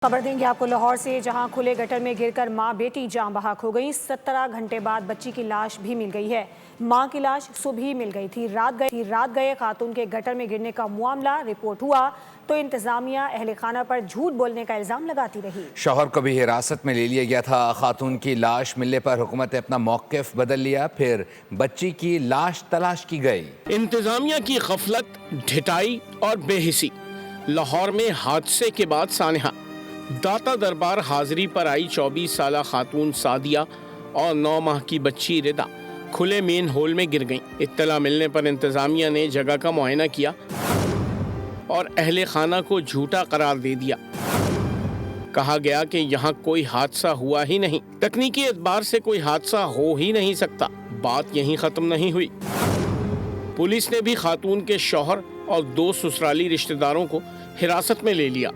خبر دیں گے آپ کو لاہور سے، جہاں کھلے گٹر میں گر کر ماں بیٹی جاں بحق ہو گئی۔ 17 گھنٹے بعد بچی کی لاش بھی مل گئی ہے۔ ماں کی لاش صبح ہی مل گئی تھی۔ رات گئے خاتون کے گٹر میں گرنے کا معاملہ رپورٹ ہوا تو انتظامیہ اہل خانہ پر جھوٹ بولنے کا الزام لگاتی رہی۔ شوہر کو بھی حراست میں لے لیا گیا تھا۔ خاتون کی لاش ملنے پر حکومت نے اپنا موقف بدل لیا، پھر بچی کی لاش تلاش کی گئی۔ انتظامیہ کی غفلت، ڈھٹائی اور بے حسی۔ لاہور میں حادثے کے بعد سانحہ داتا دربار حاضری پر آئی 24 سالہ خاتون سعدیہ اور 9 ماہ کی بچی ردا کھلے مین ہول میں گر گئیں۔ اطلاع ملنے پر انتظامیہ نے جگہ کا معائنہ کیا اور اہل خانہ کو جھوٹا قرار دے دیا۔ کہا گیا کہ یہاں کوئی حادثہ ہوا ہی نہیں، تکنیکی اعتبار سے کوئی حادثہ ہو ہی نہیں سکتا۔ بات یہیں ختم نہیں ہوئی، پولیس نے بھی خاتون کے شوہر اور 2 سسرالی رشتہ داروں کو حراست میں لے لیا۔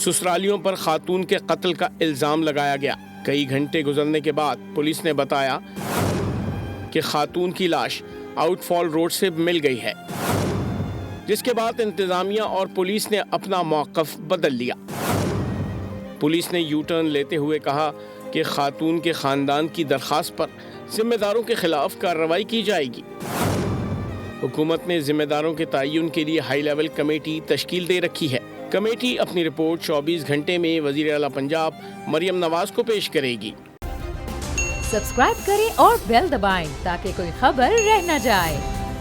سسرالیوں پر خاتون کے قتل کا الزام لگایا گیا۔ کئی گھنٹے گزرنے کے بعد پولیس نے بتایا کہ خاتون کی لاش آؤٹ فال روڈ سے مل گئی ہے، جس کے بعد انتظامیہ اور پولیس نے اپنا موقف بدل لیا۔ پولیس نے یو ٹرن لیتے ہوئے کہا کہ خاتون کے خاندان کی درخواست پر ذمہ داروں کے خلاف کارروائی کی جائے گی۔ حکومت نے ذمہ داروں کے تعین کے لیے ہائی لیول کمیٹی تشکیل دے رکھی ہے۔ کمیٹی اپنی رپورٹ 24 گھنٹے میں وزیر اعلیٰ پنجاب مریم نواز کو پیش کرے گی۔ سبسکرائب کریں اور بیل دبائیں تاکہ کوئی خبر رہ نہ جائے۔